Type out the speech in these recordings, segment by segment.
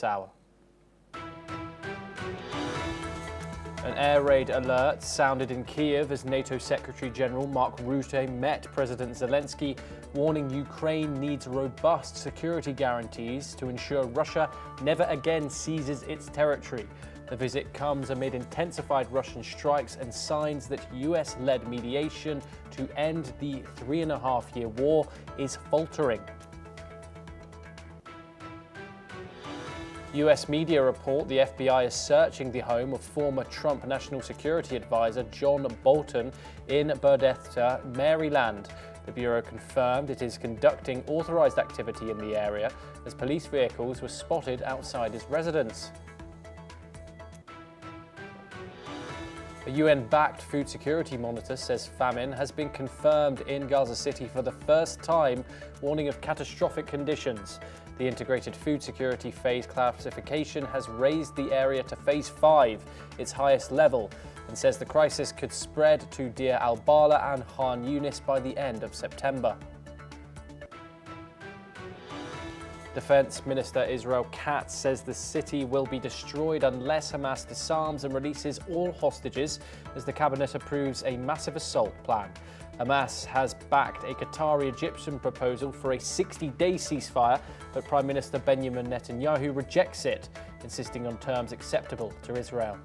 hour. An air raid alert sounded in Kiev as NATO Secretary General Mark Rutte met President Zelensky, warning Ukraine needs robust security guarantees to ensure Russia never again seizes its territory. The visit comes amid intensified Russian strikes and signs that US-led mediation to end the 3.5-year war is faltering. US media report the FBI is searching the home of former Trump National Security Advisor John Bolton in Bethesda, Maryland. The Bureau confirmed it is conducting authorized activity in the area as police vehicles were spotted outside his residence. A UN-backed food security monitor says famine has been confirmed in Gaza City for the first time, warning of catastrophic conditions. The integrated food security phase classification has raised the area to phase 5, its highest level, and says the crisis could spread to Deir al-Bala and Khan Yunis by the end of September. Defense Minister Israel Katz says the city will be destroyed unless Hamas disarms and releases all hostages as the cabinet approves a massive assault plan. Hamas has backed a Qatari-Egyptian proposal for a 60-day ceasefire, but Prime Minister Benjamin Netanyahu rejects it, insisting on terms acceptable to Israel.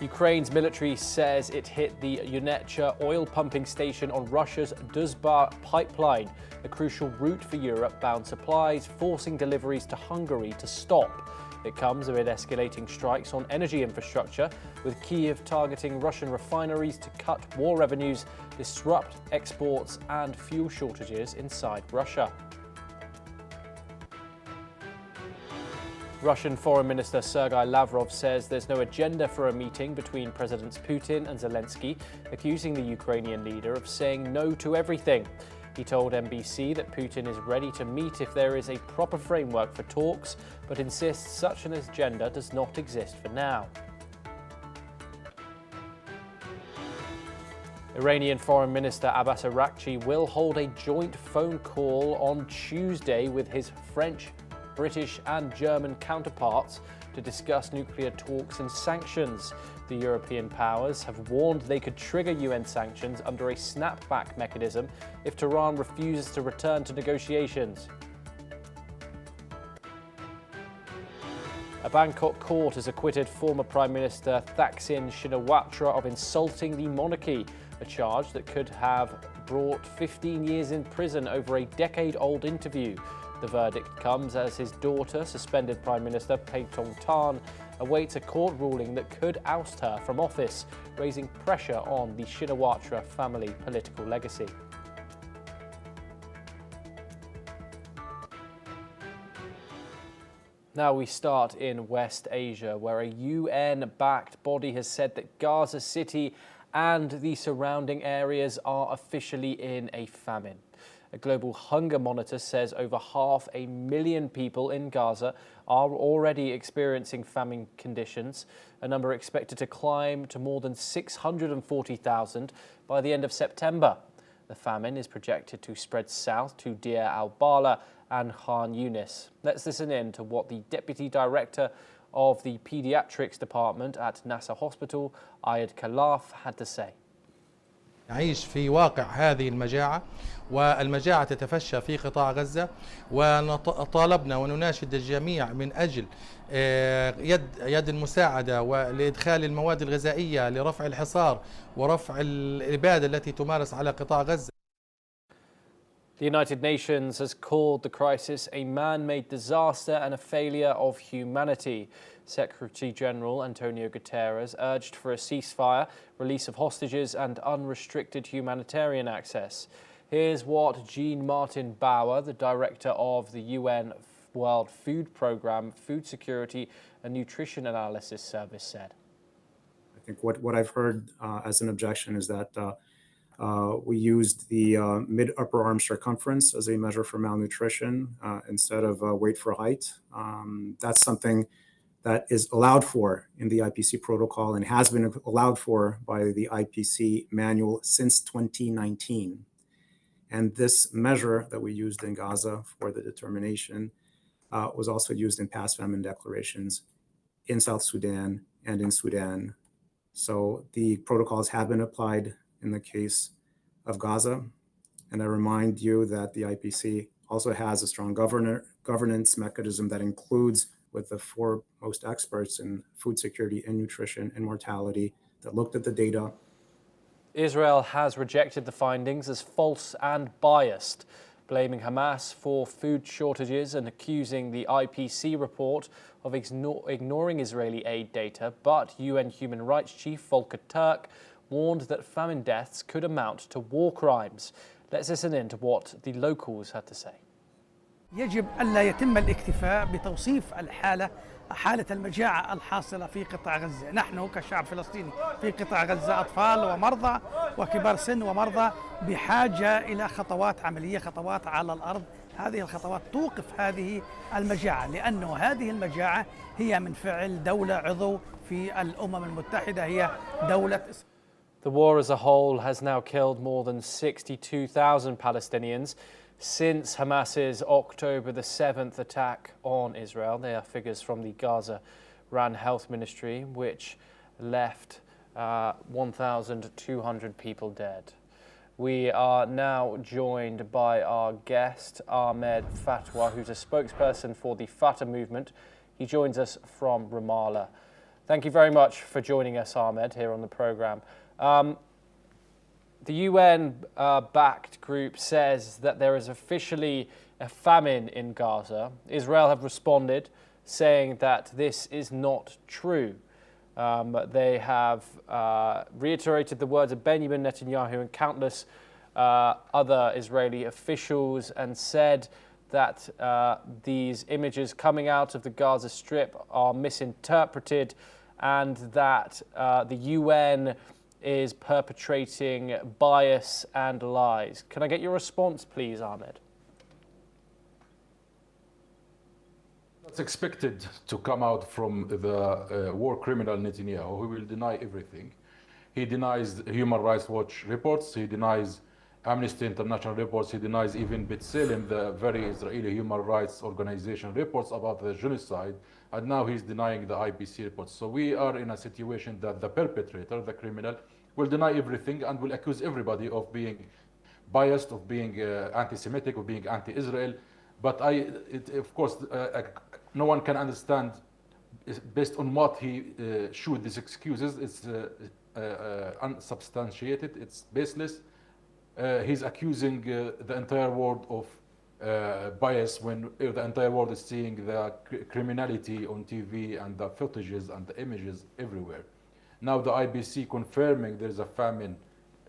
Ukraine's military says it hit the Unetcha oil pumping station on Russia's Duzba pipeline, a crucial route for Europe-bound supplies, forcing deliveries to Hungary to stop. It comes amid escalating strikes on energy infrastructure, with Kyiv targeting Russian refineries to cut war revenues, disrupt exports and fuel shortages inside Russia. Russian Foreign Minister Sergei Lavrov says there's no agenda for a meeting between Presidents Putin and Zelensky, accusing the Ukrainian leader of saying no to everything. He told NBC that Putin is ready to meet if there is a proper framework for talks, but insists such an agenda does not exist for now. Iranian Foreign Minister Abbas Araghchi will hold a joint phone call on Tuesday with his French, British and German counterparts to discuss nuclear talks and sanctions. The European powers have warned they could trigger UN sanctions under a snapback mechanism if Tehran refuses to return to negotiations. A Bangkok court has acquitted former Prime Minister Thaksin Shinawatra of insulting the monarchy, a charge that could have brought 15 years in prison over a decade-old interview. The verdict comes as his daughter, suspended Prime Minister Paetongtarn, awaits a court ruling that could oust her from office, raising pressure on the Shinawatra family political legacy. Now we start in West Asia, where a UN-backed body has said that Gaza City and the surrounding areas are officially in a famine. A global hunger monitor says over 500,000 people in Gaza are already experiencing famine conditions, a number expected to climb to more than 640,000 by the end of September. The famine is projected to spread south to Deir al-Bala and Khan Yunis. Let's listen in to what the Deputy Director of the Pediatrics Department at Nasser Hospital, Ayad Khalaf, had to say. نعيش في واقع هذه المجاعة، والمجاعة تتفشى في قطاع غزة، وطالبنا ونناشد الجميع من أجل يد المساعدة ولإدخال المواد الغذائية لرفع الحصار ورفع الإبادة التي تمارس على قطاع غزة. The United Nations has called the crisis a man-made disaster and a failure of humanity. Secretary General Antonio Guterres urged for a ceasefire, release of hostages and unrestricted humanitarian access. Here's what Jean-Martin Bauer, the director of the UN World Food Programme, Food Security and Nutrition Analysis Service said. I think what I've heard as an objection is that we used the mid-upper arm circumference as a measure for malnutrition instead of weight for height. That's something that is allowed for in the IPC protocol and has been allowed for by the IPC manual since 2019. And this measure that we used in Gaza for the determination was also used in past famine declarations in South Sudan and in Sudan. So the protocols have been applied in the case of Gaza. And I remind you that the IPC also has a strong governance mechanism that includes with the foremost experts in food security and nutrition and mortality that looked at the data. Israel has rejected the findings as false and biased, blaming Hamas for food shortages and accusing the IPC report of ignoring Israeli aid data. But UN Human Rights Chief Volker Turk warned that famine deaths could amount to war crimes. Let's listen in to what the locals had to say. يجب ألا يتم الاكتفاء بتوصيف حالة المجاعة الحاصلة في قطاع غزة. نحن كشعب فلسطيني في قطاع غزة أطفال ومرضى وكبار سن ومرضى بحاجة إلى خطوات عملية، خطوات على الأرض. هذه الخطوات توقف هذه المجاعة، لأنه هذه المجاعة هي من فعل دولة عضو في الأمم المتحدة، هي دولة إسرائيل. The war as a whole has now killed more than 62,000 Palestinians since Hamas's October the 7th attack on Israel. They are figures from the Gaza Ran Health Ministry, which left 1,200 people dead. We are now joined by our guest, Ahmed Fatwa, who's a spokesperson for the Fatah movement. He joins us from Ramallah. Thank you very much for joining us, Ahmed, here on the programme. The UN-backed group says that there is officially a famine in Gaza. Israel have responded, saying that this is not true. They have reiterated the words of Benjamin Netanyahu and countless other Israeli officials and said that these images coming out of the Gaza Strip are misinterpreted and that the UN is perpetrating bias and lies. Can I get your response, please, Ahmed? It's expected to come out from the war criminal Netanyahu, who will deny everything. He denies Human Rights Watch reports, he denies Amnesty International reports, he denies even B'Tselem, the very Israeli human rights organization reports about the genocide, and now he's denying the IPC reports. So we are in a situation that the perpetrator, the criminal, will deny everything and will accuse everybody of being biased, of being anti-Semitic, of being anti-Israel. But of course, no one can understand, based on what he showed these excuses, it's unsubstantiated, it's baseless. He's accusing the entire world of bias when the entire world is seeing the criminality on TV and the footages and the images everywhere. Now the IBC confirming there's a famine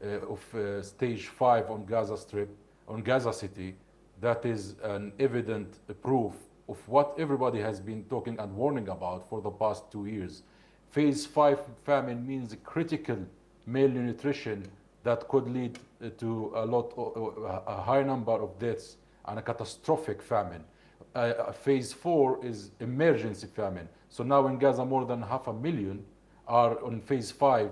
of stage 5 on Gaza Strip, on Gaza City. That is an evident proof of what everybody has been talking and warning about for the past 2 years. Phase 5 famine means critical malnutrition that could lead to a high number of deaths and a catastrophic famine. Phase 4 is emergency famine. So now in Gaza, more than 500,000 are on phase 5,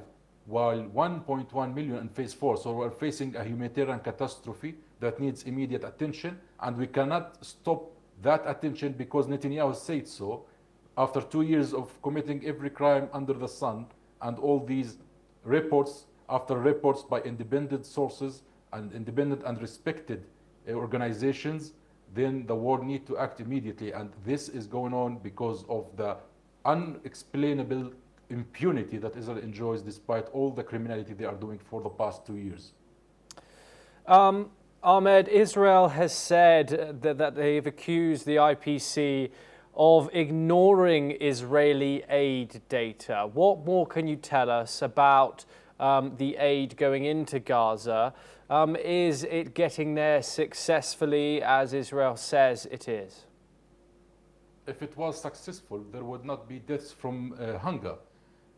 while 1.1 million in phase 4. So we're facing a humanitarian catastrophe that needs immediate attention, and we cannot stop that attention because Netanyahu said so. After 2 years of committing every crime under the sun, and all these reports after reports by independent sources and independent and respected organizations, then the world needs to act immediately. And this is going on because of the unexplainable impunity that Israel enjoys despite all the criminality they are doing for the past 2 years. Ahmed, Israel has said that they've accused the IPC of ignoring Israeli aid data. What more can you tell us about the aid going into Gaza? Is it getting there successfully as Israel says it is? If it was successful, there would not be deaths from hunger.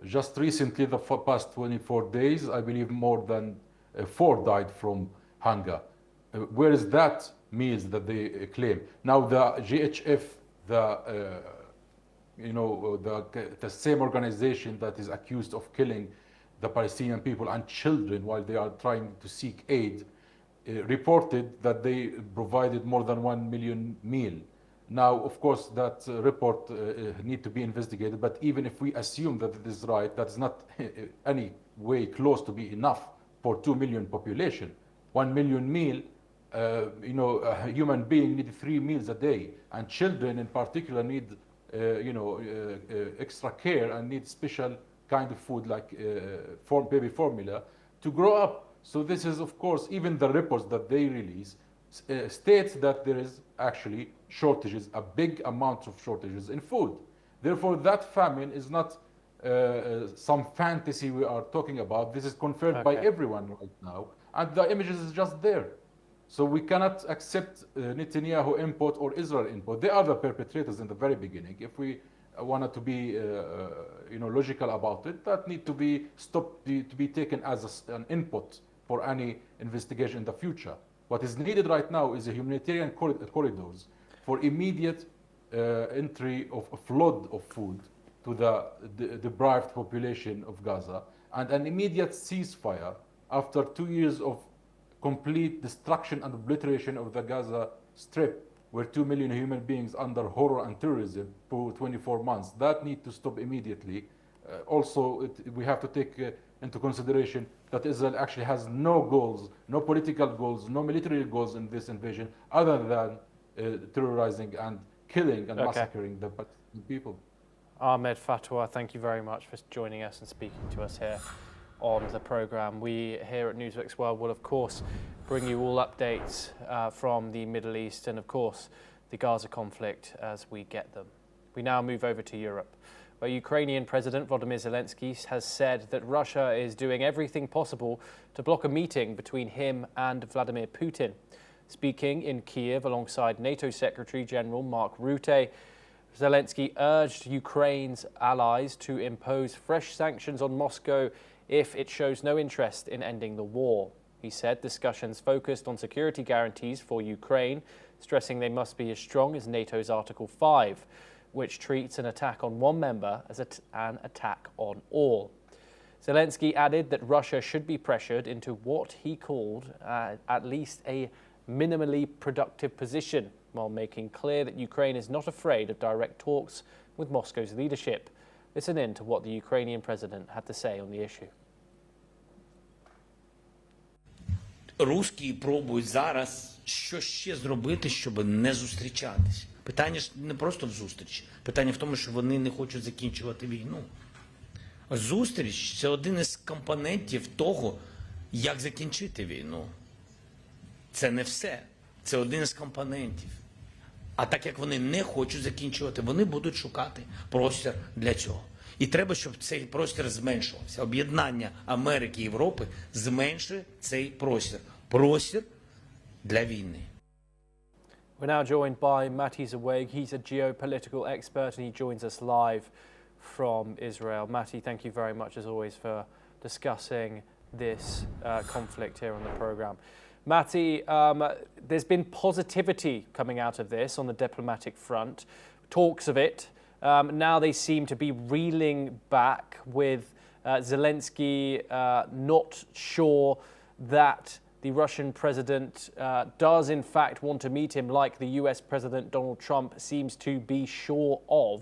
Just recently, the past 24 days, I believe more than 4 died from hunger. Where is that meals that they claim? Now the GHF, the same organization that is accused of killing the Palestinian people and children while they are trying to seek aid, reported that they provided more than 1 million meal. Now, of course, that report need to be investigated, but even if we assume that it is right, that's not any way close to be enough for 2 million population. 1 million meal, a human being needs 3 meals a day, and children in particular need, extra care and need special kind of food like baby formula to grow up. So this is, of course, even the reports that they release states that there is actually shortages, a big amount of shortages in food. Therefore, that famine is not some fantasy we are talking about. This is confirmed by everyone right now, and the images is just there. So we cannot accept Netanyahu input or Israel input. They are the perpetrators in the very beginning. If we wanted to be, logical about it, that need to be stopped, to be taken as an input for any investigation in the future. What is needed right now is a humanitarian corridors for immediate entry of a flood of food to the deprived population of Gaza, and an immediate ceasefire after 2 years of complete destruction and obliteration of the Gaza Strip, where 2 million human beings under horror and terrorism for 24 months. That need to stop immediately. We have to take into consideration that Israel actually has no goals, no political goals, no military goals in this invasion, other than terrorizing and killing and massacring the people. Ahmed Fatwa, thank you very much for joining us and speaking to us here on the programme. We here at NewsX World will, of course, bring you all updates from the Middle East and, of course, the Gaza conflict as we get them. We now move over to Europe, where Ukrainian President Volodymyr Zelensky has said that Russia is doing everything possible to block a meeting between him and Vladimir Putin. Speaking in Kiev alongside NATO Secretary General Mark Rutte, Zelensky urged Ukraine's allies to impose fresh sanctions on Moscow if it shows no interest in ending the war. He said discussions focused on security guarantees for Ukraine, stressing they must be as strong as NATO's Article 5, which treats an attack on one member as an attack on all. Zelensky added that Russia should be pressured into what he called at least a minimally productive position, while making clear that Ukraine is not afraid of direct talks with Moscow's leadership. Listen in to what the Ukrainian president had to say on the issue. Русські пробують зараз що ще зробити, щоб не зустрічатись. Питання ж не просто в зустрічі. Питання в тому, що вони не хочуть закінчувати війну. Зустріч – це один із компонентів того, як закінчити війну. Це не все. Це один із компонентів. А так як вони не хочуть закінчувати, вони будуть шукати простір для цього. І треба, щоб цей простір зменшувався. Об'єднання Америки і Європи зменшує цей простір. Простір для війни. We're now joined by Mati Zaweg. He's a geopolitical expert and he joins us live from Israel. Mati, thank you very much as always for discussing this conflict here on the programme. Mati, there's been positivity coming out of this on the diplomatic front, talks of it. Now they seem to be reeling back with Zelensky not sure that the Russian president does in fact want to meet him, like the US President Donald Trump seems to be sure of.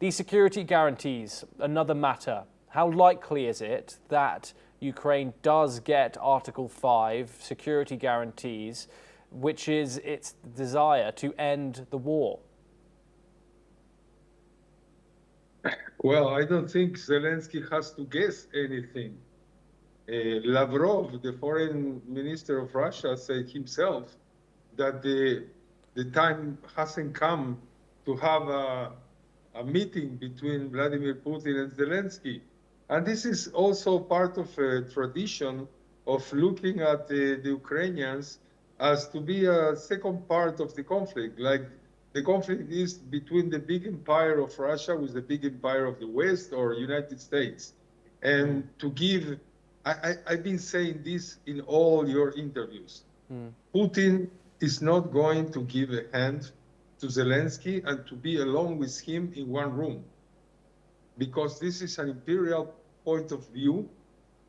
These security guarantees, another matter. How likely is it that Ukraine does get Article 5 security guarantees, which is its desire to end the war? Well, I don't think Zelensky has to guess anything. Lavrov, the foreign minister of Russia, said himself that the time hasn't come to have a meeting between Vladimir Putin and Zelensky. And this is also part of a tradition of looking at the Ukrainians as to be a second part of the conflict. Like the conflict is between the big empire of Russia with the big empire of the West or United States. And to give, I've been saying this in all your interviews. Putin is not going to give a hand to Zelensky and to be alone with him in one room, because this is an imperial point of view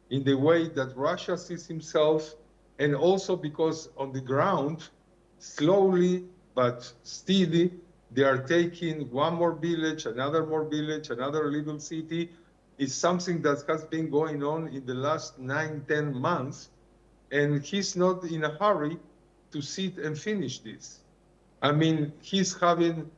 in the way that Russia sees himself and also because on the ground, slowly but steady, they are taking one more village, another more village, another little city. It's something that has been going on in the last 9-10 months, and he's not in a hurry to sit and finish this. I mean, he's having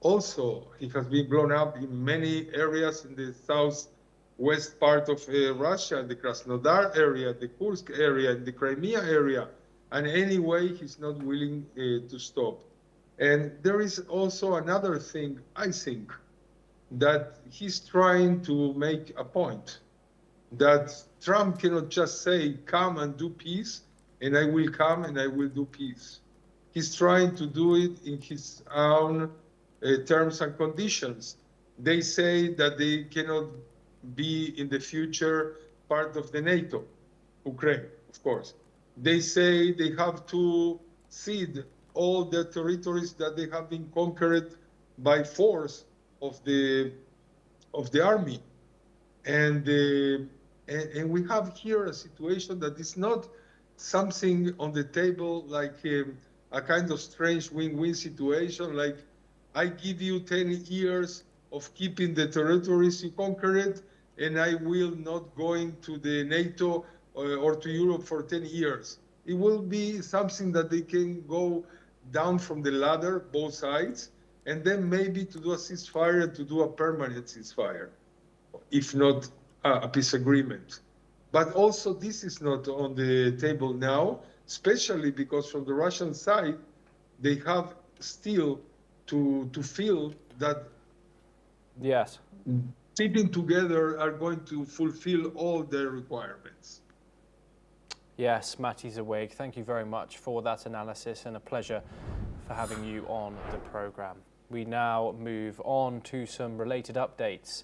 also, he has been blown up in many areas in the southwest part of Russia, the Krasnodar area, the Kursk area, the Crimea area. And anyway, he's not willing to stop. And there is also another thing, I think, that he's trying to make a point, that Trump cannot just say, come and do peace, and I will come and I will do peace. He's trying to do it in his own terms and conditions. They say that they cannot be in the future part of the NATO, Ukraine, of course. They say they have to cede all the territories that they have been conquered by force of the army. And we have here a situation that is not something on the table like a kind of strange win-win situation, like I give you 10 years of keeping the territories you conquered, and I will not going to the NATO or to Europe for 10 years. It will be something that they can go down from the ladder, both sides, and then maybe to do a ceasefire, to do a permanent ceasefire, if not a peace agreement. But also this is not on the table now, especially because from the Russian side, they have still to feel that Yes. sitting together are going to fulfill all their requirements. Yes, Matti Zawig, thank you very much for that analysis, and a pleasure for having you on the programme. We now move on to some related updates.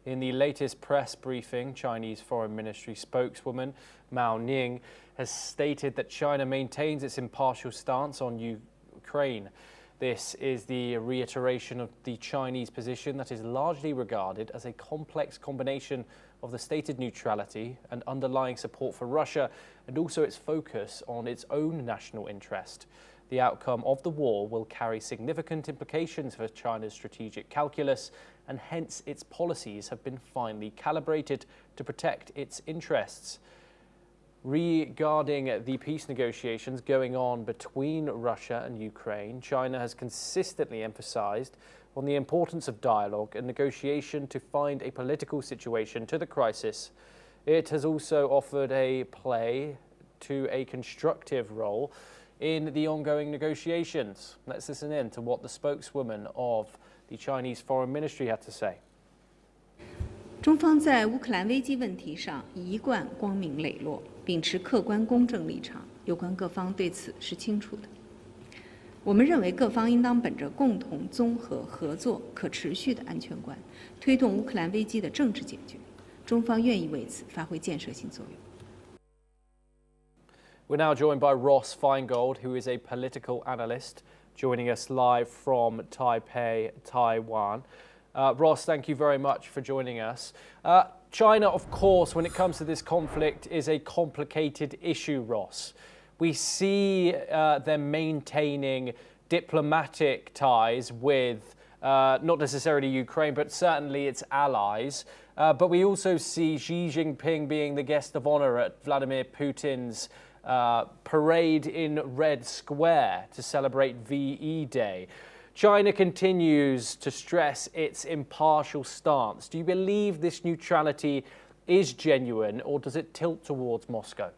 In the latest press briefing, Chinese Foreign Ministry spokeswoman Mao Ning has stated that China maintains its impartial stance on Ukraine. This is the reiteration of the Chinese position that is largely regarded as a complex combination of the stated neutrality and underlying support for Russia, and also its focus on its own national interest. The outcome of the war will carry significant implications for China's strategic calculus, and hence its policies have been finely calibrated to protect its interests. Regarding the peace negotiations going on between Russia and Ukraine, China has consistently emphasized on the importance of dialogue and negotiation to find a political situation to the crisis. It has also offered a play to a constructive role in the ongoing negotiations. Let's listen in to what the spokeswoman of the Chinese Foreign Ministry had to say. 中方在乌克兰危机问题上一贯光明磊落，秉持客观公正立场，有关各方对此是清楚的。我们认为各方应当本着共同、综合、合作、可持续的安全观，推动乌克兰危机的政治解决。中方愿意为此发挥建设性作用。 We're now joined by Ross Feingold, who is a political analyst, joining us live from Taipei, Taiwan. Ross, thank you very much for joining us. China, of course, when it comes to this conflict, is a complicated issue, Ross. We see them maintaining diplomatic ties with not necessarily Ukraine, but certainly its allies. But we also see Xi Jinping being the guest of honor at Vladimir Putin's parade in Red Square to celebrate VE Day. China continues to stress its impartial stance. Do you believe this neutrality is genuine, or does it tilt towards Moscow?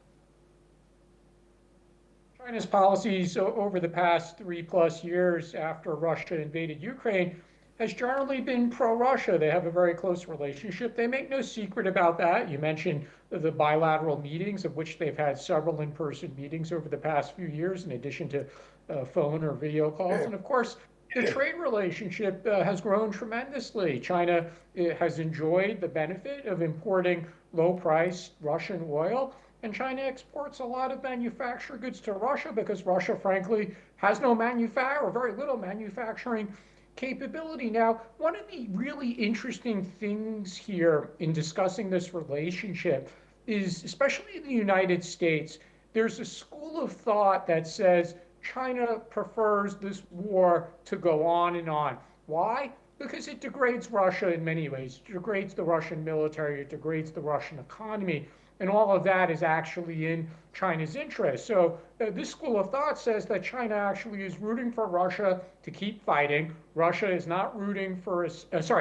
China's policies over the past 3+ years after Russia invaded Ukraine has generally been pro-Russia. They have a very close relationship. They make no secret about that. You mentioned the bilateral meetings, of which they've had several in-person meetings over the past few years, in addition to phone or video calls. And of course, the trade relationship has grown tremendously. China has enjoyed the benefit of importing low-priced Russian oil, and China exports a lot of manufactured goods to Russia because Russia, frankly, has no or very little manufacturing capability. Now, one of the really interesting things here in discussing this relationship is, especially in the United States, there's a school of thought that says China prefers this war to go on and on. Why? Because it degrades Russia in many ways. It degrades the Russian military, it degrades the Russian economy, and all of that is actually in China's interest. So this school of thought says that China actually is rooting for Russia to keep fighting. Russia is not rooting for,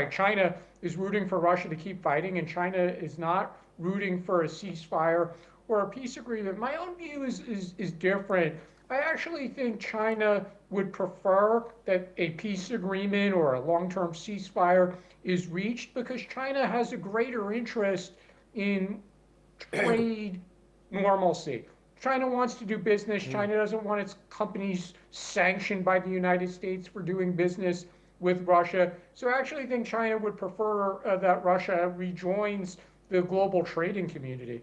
China is rooting for Russia to keep fighting, and China is not rooting for a ceasefire or a peace agreement. My own view is different. I actually think China would prefer that a peace agreement or a long-term ceasefire is reached because China has a greater interest in trade normalcy. China wants to do business. China doesn't want its companies sanctioned by the United States for doing business with Russia. So I actually think China would prefer that Russia rejoins the global trading community.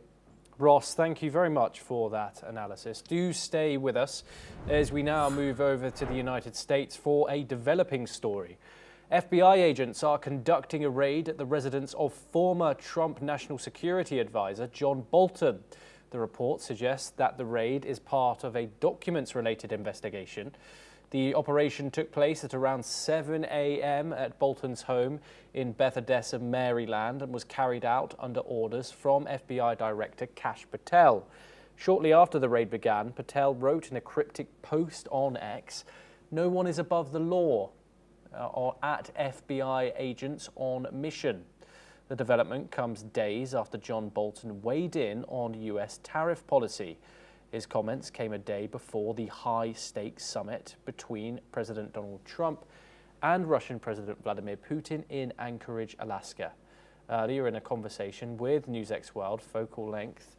Ross, thank you very much for that analysis. Do stay with us as we now move over to the United States for a developing story. FBI agents are conducting a raid at the residence of former Trump National Security Advisor John Bolton. The report suggests that the raid is part of a documents-related investigation. The operation took place at around 7 a.m. at Bolton's home in Bethesda, Maryland, and was carried out under orders from FBI Director Kash Patel. Shortly after the raid began, Patel wrote in a cryptic post on X, "No one is above the law," at FBI agents on mission. The development comes days after John Bolton weighed in on U.S. tariff policy. His comments came a day before the high-stakes summit between President Donald Trump and Russian President Vladimir Putin in Anchorage, Alaska. Earlier in a conversation with NewsX World Focal Length,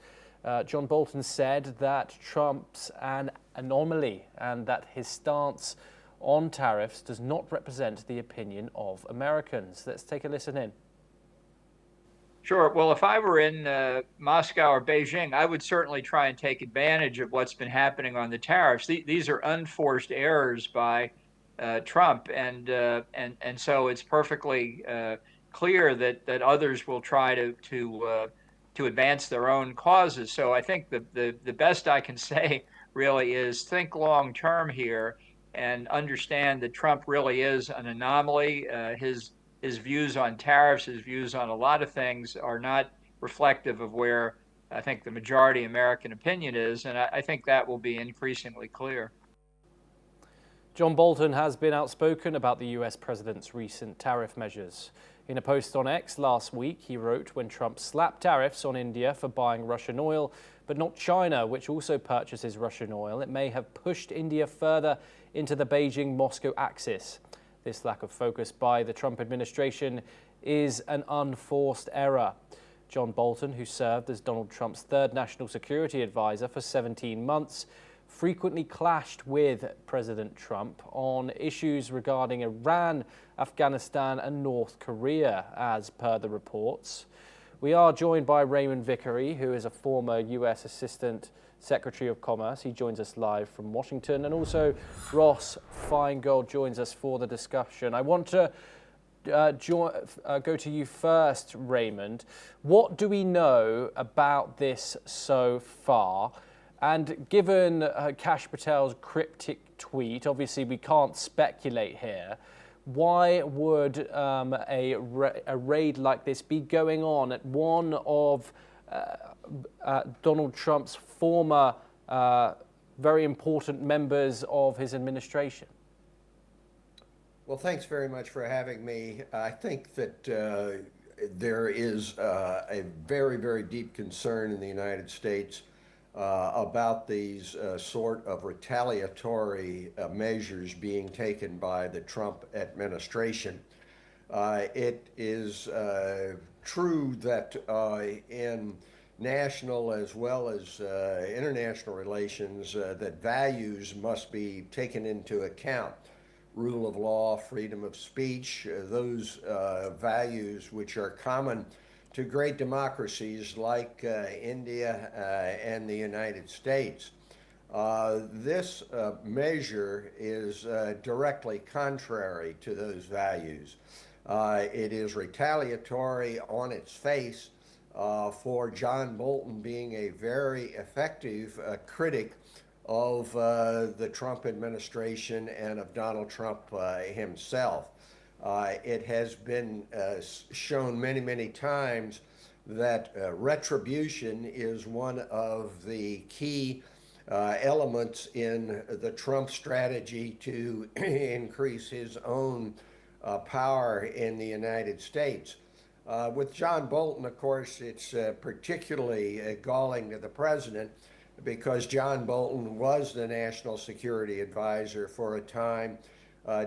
John Bolton said that Trump's an anomaly and that his stance on tariffs does not represent the opinion of Americans. Let's take a listen in. Sure. Well, if I were in Moscow or Beijing, I would certainly try and take advantage of what's been happening on the tariffs. These are unforced errors by Trump, and so it's perfectly clear that others will try to advance their own causes. So I think the best I can say really is think long term here and understand that Trump really is an anomaly. His views on tariffs, his views on a lot of things are not reflective of where I think the majority American opinion is, and I think that will be increasingly clear. John Bolton has been outspoken about the US president's recent tariff measures. In a post on X last week, he wrote, when Trump slapped tariffs on India for buying Russian oil, but not China, which also purchases Russian oil, it may have pushed India further into the Beijing-Moscow axis. This lack of focus by the Trump administration is an unforced error. John Bolton, who served as Donald Trump's third national security advisor for 17 months, frequently clashed with President Trump on issues regarding Iran, Afghanistan and North Korea, as per the reports. We are joined by Raymond Vickery, who is a former U.S. Assistant Secretary of Commerce. He joins us live from Washington, and also Ross Feingold joins us for the discussion. I want to go to you first, Raymond. What do we know about this so far? And given Kash Patel's cryptic tweet, obviously we can't speculate here, why would a raid like this be going on at one of Donald Trump's former very important members of his administration? Well, thanks very much for having me. I think that there is a very, very deep concern in the United States about these sort of retaliatory measures being taken by the Trump administration. It is true that in national as well as international relations that values must be taken into account. Rule of law, freedom of speech, those values which are common to great democracies like India and the United States. This measure is directly contrary to those values. It is retaliatory on its face. for John Bolton being a very effective critic of the Trump administration and of Donald Trump himself. It has been shown many, many times that retribution is one of the key elements in the Trump strategy to increase his own power in the United States. With John Bolton, of course, it's particularly galling to the president because John Bolton was the national security advisor for a time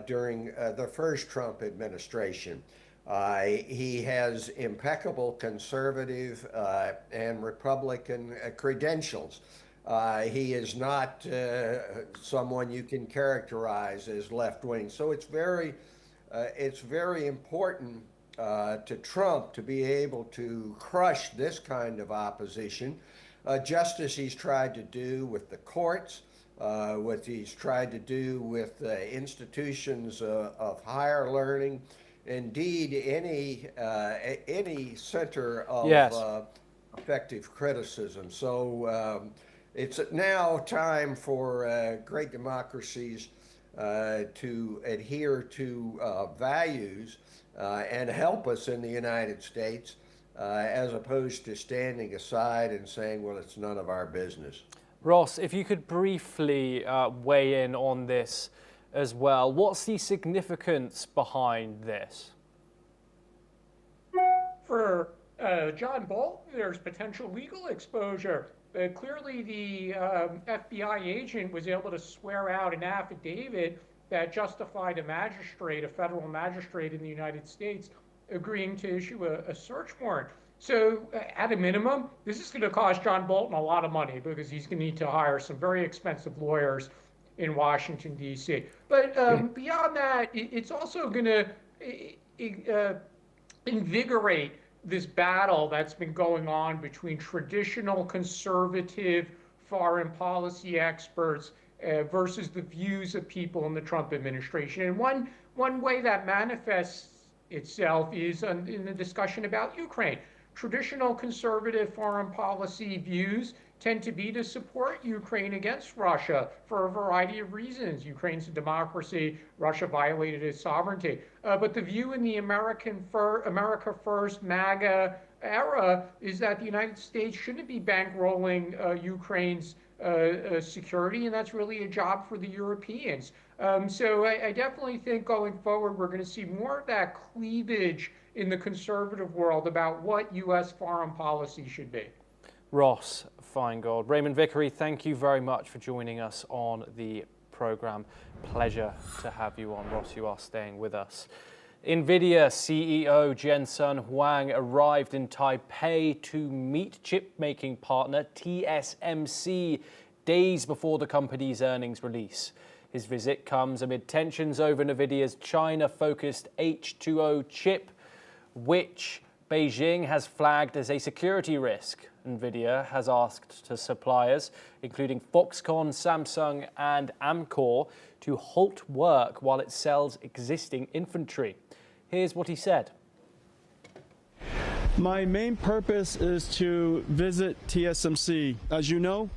during the first Trump administration. He has impeccable conservative and Republican credentials. He is not someone you can characterize as left-wing. So it's very important to Trump to be able to crush this kind of opposition, just as he's tried to do with the courts, what he's tried to do with institutions of higher learning, indeed any center of effective criticism. So it's now time for great democracies to adhere to values and help us in the United States, as opposed to standing aside and saying, well, it's none of our business. Ross, if you could briefly weigh in on this as well. What's the significance behind this? For John Bolton, there's potential legal exposure. Clearly, the FBI agent was able to swear out an affidavit that justified a magistrate, a federal magistrate in the United States, agreeing to issue a search warrant. So at a minimum, this is going to cost John Bolton a lot of money because he's going to need to hire some very expensive lawyers in Washington, D.C. But beyond that, it's also going to invigorate this battle that's been going on between traditional conservative foreign policy experts versus the views of people in the Trump administration. And one way that manifests itself is in the discussion about Ukraine. Traditional conservative foreign policy views tend to be to support Ukraine against Russia for a variety of reasons. Ukraine's a democracy, Russia violated its sovereignty. But the view in the America First MAGA era is that the United States shouldn't be bankrolling Ukraine's security, and that's really a job for the Europeans. So I definitely think going forward, we're going to see more of that cleavage in the conservative world about what U.S. foreign policy should be. Ross Feingold. Raymond Vickery, thank you very much for joining us on the program. Pleasure to have you on. Ross, you are staying with us. NVIDIA CEO Jensen Huang arrived in Taipei to meet chip-making partner TSMC days before the company's earnings release. His visit comes amid tensions over NVIDIA's China-focused H2O chip, which Beijing has flagged as a security risk. NVIDIA has asked to suppliers, including Foxconn, Samsung, and Amkor, to halt work while it sells existing inventory. Here's what he said. My main purpose is to visit TSMC. As you know,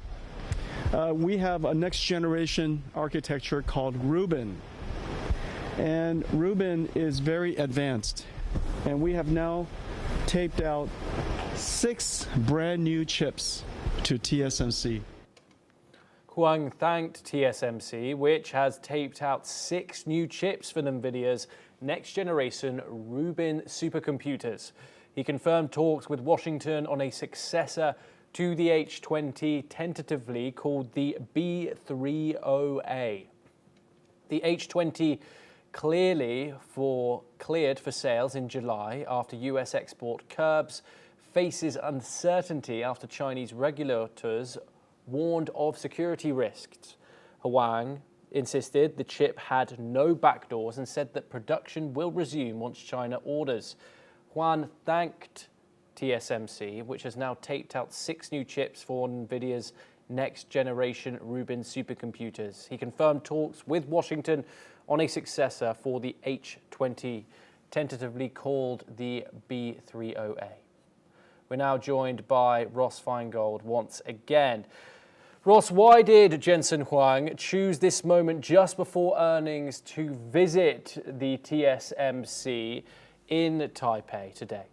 we have a next generation architecture called Rubin. And Rubin is very advanced. And we have now taped out 6 brand new chips to TSMC. Huang thanked TSMC, which has taped out 6 new chips for NVIDIA's next-generation Rubin supercomputers. He confirmed talks with Washington on a successor to the H20, tentatively called the B30A. The H20 cleared for sales in July after U.S. export curbs, faces uncertainty after Chinese regulators warned of security risks. Huang insisted the chip had no backdoors and said that production will resume once China orders. Huang thanked TSMC, which has now taped out 6 new chips for NVIDIA's next-generation Rubin supercomputers. He confirmed talks with Washington on a successor for the H20, tentatively called the B30A. We're now joined by Ross Feingold once again. Ross, why did Jensen Huang choose this moment just before earnings to visit the TSMC in Taipei today?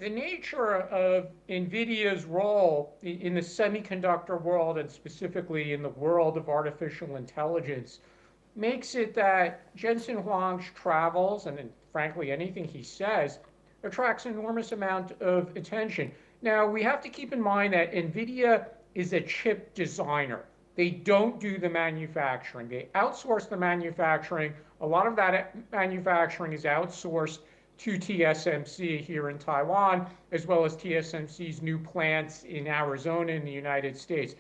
The nature of NVIDIA's role in the semiconductor world, and specifically in the world of artificial intelligence, makes it that Jensen Huang's travels, and frankly anything he says, attracts an enormous amount of attention. Now, we have to keep in mind that NVIDIA is a chip designer. They don't do the manufacturing. They outsource the manufacturing. A lot of that manufacturing is outsourced to TSMC here in Taiwan, as well as TSMC's new plants in Arizona in the United States.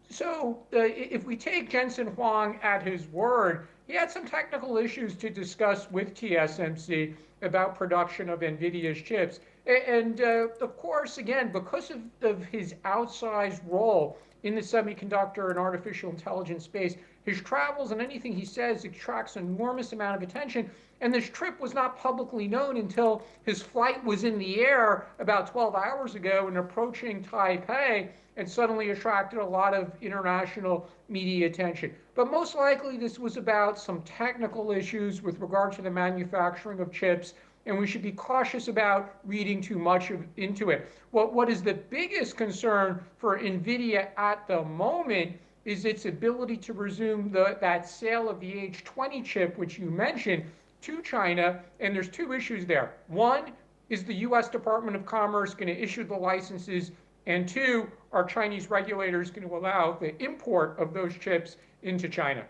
So if we take Jensen Huang at his word, he had some technical issues to discuss with TSMC about production of NVIDIA's chips. And of course, again, because of his outsized role in the semiconductor and artificial intelligence space, his travels and anything he says attracts an enormous amount of attention. And this trip was not publicly known until his flight was in the air about 12 hours ago and approaching Taipei, and suddenly attracted a lot of international media attention. But most likely this was about some technical issues with regard to the manufacturing of chips, and we should be cautious about reading too much into it. What is the biggest concern for NVIDIA at the moment is its ability to resume that sale of the H20 chip, which you mentioned, to China, and there's two issues there. One, is the US Department of Commerce going to issue the licenses? And two, are Chinese regulators going to allow the import of those chips into China?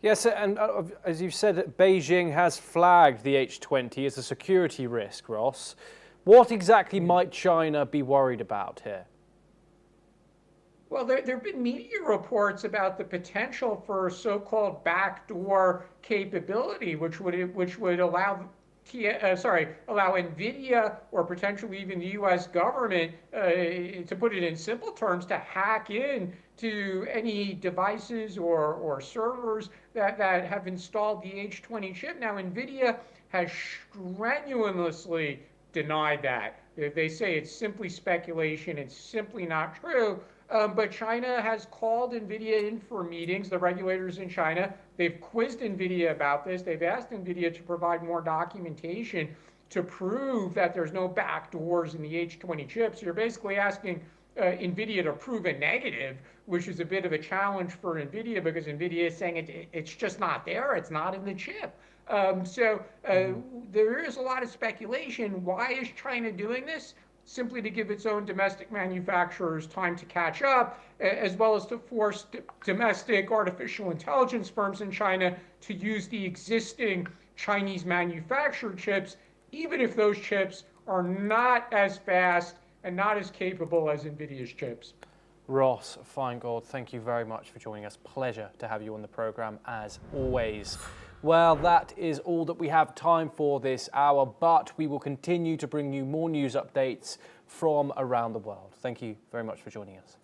Yes, and as you've said, Beijing has flagged the H20 as a security risk, Ross. What exactly might China be worried about here? Well, there have been media reports about the potential for so-called backdoor capability, which would allow NVIDIA or potentially even the U.S. government, to put it in simple terms, to hack in to any devices or servers that have installed the H20 chip. Now, NVIDIA has strenuously denied that. They say it's simply speculation, it's simply not true. But China has called NVIDIA in for meetings, the regulators in China. They've quizzed NVIDIA about this. They've asked NVIDIA to provide more documentation to prove that there's no backdoors in the H20 chips. So you're basically asking NVIDIA to prove a negative, which is a bit of a challenge for NVIDIA because NVIDIA is saying it's just not there. It's not in the chip. There is a lot of speculation. Why is China doing this? Simply to give its own domestic manufacturers time to catch up, as well as to force domestic artificial intelligence firms in China to use the existing Chinese manufactured chips, even if those chips are not as fast and not as capable as NVIDIA's chips. Ross Feingold, thank you very much for joining us. Pleasure to have you on the programme as always. Well, that is all that we have time for this hour, but we will continue to bring you more news updates from around the world. Thank you very much for joining us.